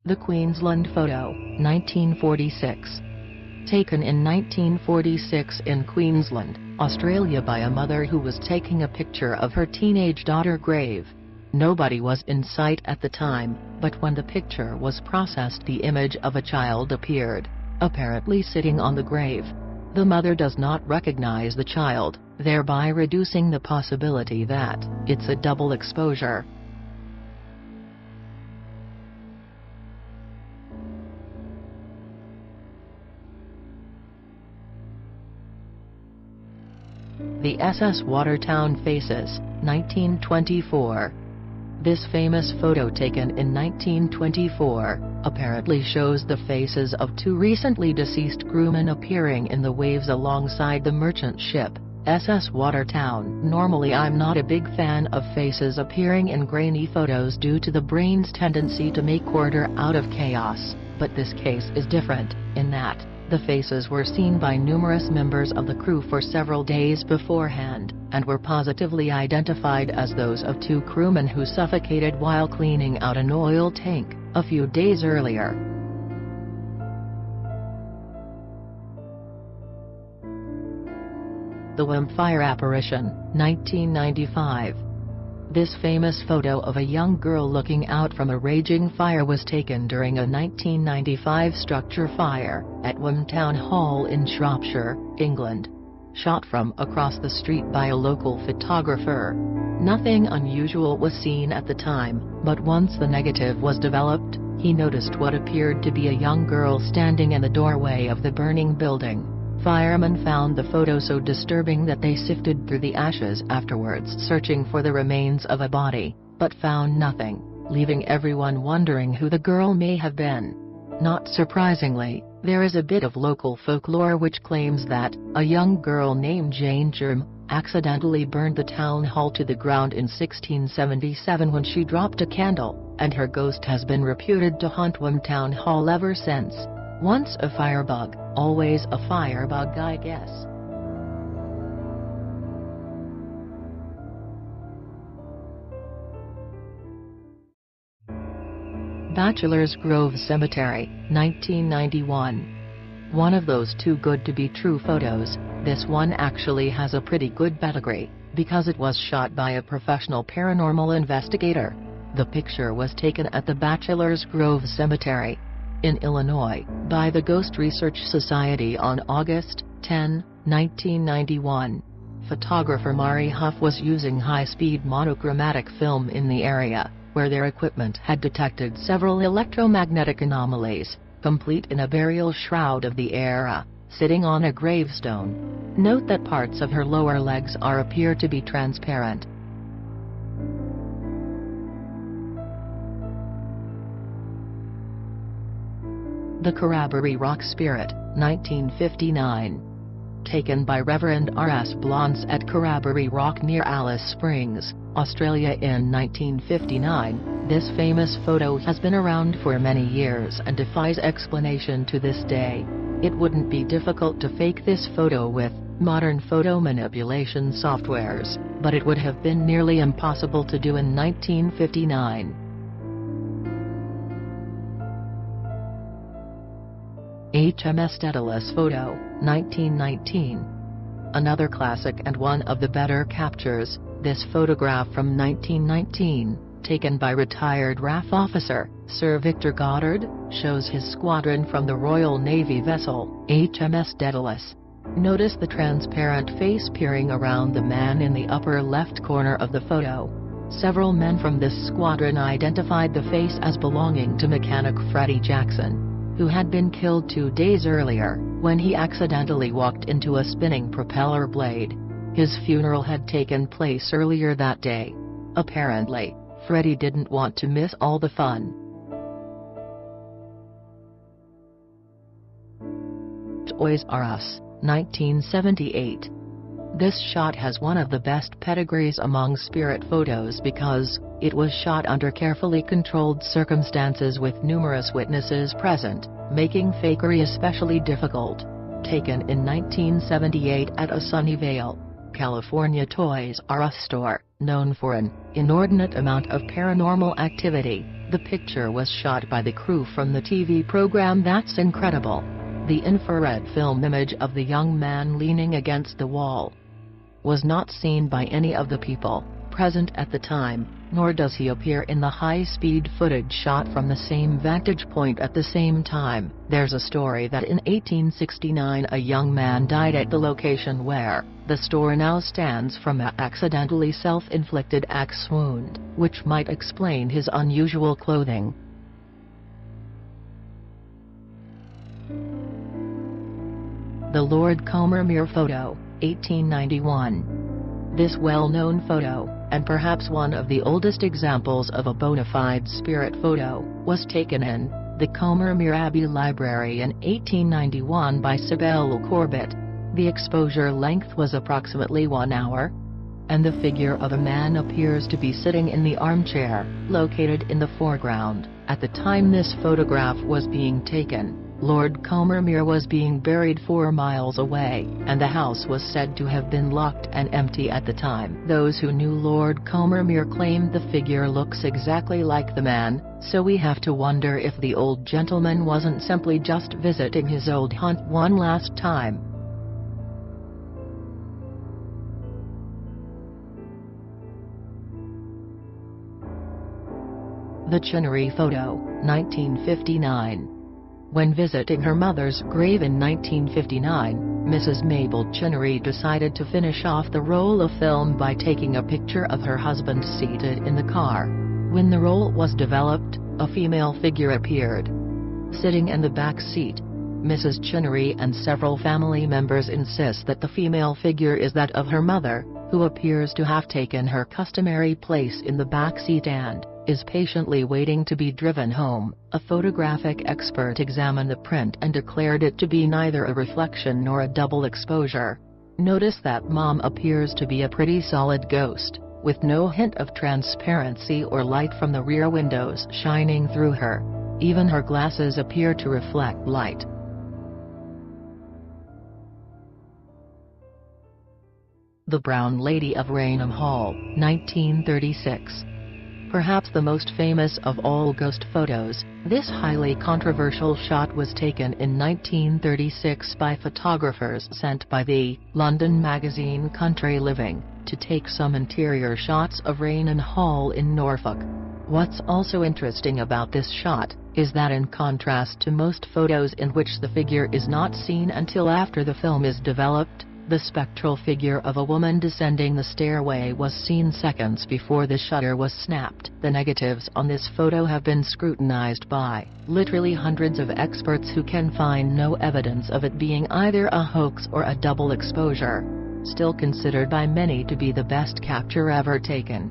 The Queensland photo, 1946. Taken in 1946 in Queensland, Australia by a mother who was taking a picture of her teenage daughter's grave. Nobody was in sight at the time, but when the picture was processed the image of a child appeared, apparently sitting on the grave. The mother does not recognize the child, thereby reducing the possibility that it's a double exposure. The SS Watertown Faces, 1924. This famous photo taken in 1924, apparently shows the faces of two recently deceased crewmen appearing in the waves alongside the merchant ship, SS Watertown. Normally I'm not a big fan of faces appearing in grainy photos due to the brain's tendency to make order out of chaos, but this case is different, in that the faces were seen by numerous members of the crew for several days beforehand, and were positively identified as those of two crewmen who suffocated while cleaning out an oil tank a few days earlier. The Windfire Apparition, 1995. This famous photo of a young girl looking out from a raging fire was taken during a 1995 structure fire at Town Hall in Shropshire, England. Shot from across the street by a local photographer. Nothing unusual was seen at the time, but once the negative was developed, he noticed what appeared to be a young girl standing in the doorway of the burning building. Firemen found the photo so disturbing that they sifted through the ashes afterwards searching for the remains of a body, but found nothing, leaving everyone wondering who the girl may have been. Not surprisingly, there is a bit of local folklore which claims that a young girl named Jane Germ accidentally burned the town hall to the ground in 1677 when she dropped a candle, and her ghost has been reputed to haunt Town Hall ever since. Once a firebug, always a firebug, I guess. Bachelor's Grove Cemetery, 1991. One of those too good to be true photos. This one actually has a pretty good pedigree, because it was shot by a professional paranormal investigator. The picture was taken at the Bachelor's Grove Cemetery in Illinois, by the Ghost Research Society on August 10, 1991. Photographer Mari Huff was using high-speed monochromatic film in the area, where their equipment had detected several electromagnetic anomalies, complete in a burial shroud of the era, sitting on a gravestone. Note that parts of her lower legs appear to be transparent. The Corroboree Rock Spirit, 1959. Taken by Reverend R.S. Blonce at Corroboree Rock near Alice Springs, Australia in 1959, this famous photo has been around for many years and defies explanation to this day. It wouldn't be difficult to fake this photo with modern photo manipulation softwares, but it would have been nearly impossible to do in 1959. HMS Daedalus photo, 1919. Another classic and one of the better captures. This photograph from 1919, taken by retired RAF officer Sir Victor Goddard, shows his squadron from the Royal Navy vessel HMS Daedalus. Notice the transparent face peering around the man in the upper left corner of the photo. Several men from this squadron identified the face as belonging to mechanic Freddie Jackson, who had been killed 2 days earlier, when he accidentally walked into a spinning propeller blade. His funeral had taken place earlier that day. Apparently, Freddie didn't want to miss all the fun. Toys R Us, 1978. This shot has one of the best pedigrees among spirit photos because it was shot under carefully controlled circumstances with numerous witnesses present, making fakery especially difficult. Taken in 1978 at a Sunnyvale, California Toys R Us store, known for an inordinate amount of paranormal activity, The picture was shot by the crew from the TV program That's Incredible. The infrared film image of the young man leaning against the wall was not seen by any of the people present at the time, nor does he appear in the high-speed footage shot from the same vantage point at the same time. There's a story that in 1869 a young man died at the location where the store now stands from an accidentally self-inflicted axe wound, which might explain his unusual clothing. The Lord Combermere photo, 1891. This well-known photo, and perhaps one of the oldest examples of a bona fide spirit photo, was taken in the Combermere Abbey Library in 1891 by Sibylle Corbett. The exposure length was approximately 1 hour, and the figure of a man appears to be sitting in the armchair, located in the foreground. At the time this photograph was being taken, Lord Combermere was being buried 4 miles away, and the house was said to have been locked and empty at the time. Those who knew Lord Combermere claimed the figure looks exactly like the man, so we have to wonder if the old gentleman wasn't simply just visiting his old haunt one last time. The Chinnery photo, 1959. When visiting her mother's grave in 1959, Mrs. Mabel Chinnery decided to finish off the roll of film by taking a picture of her husband seated in the car. When the roll was developed, a female figure appeared, sitting in the back seat. Mrs. Chinnery and several family members insist that the female figure is that of her mother, who appears to have taken her customary place in the back seat and is patiently waiting to be driven home. A photographic expert examined the print and declared it to be neither a reflection nor a double exposure. Notice that Mom appears to be a pretty solid ghost, with no hint of transparency or light from the rear windows shining through her. Even her glasses appear to reflect light. The Brown Lady of Raynham Hall, 1936. Perhaps the most famous of all ghost photos, this highly controversial shot was taken in 1936 by photographers sent by the London magazine Country Living, to take some interior shots of Raynham Hall in Norfolk. What's also interesting about this shot, is that in contrast to most photos in which the figure is not seen until after the film is developed, the spectral figure of a woman descending the stairway was seen seconds before the shutter was snapped. The negatives on this photo have been scrutinized by literally hundreds of experts who can find no evidence of it being either a hoax or a double exposure. Still considered by many to be the best capture ever taken.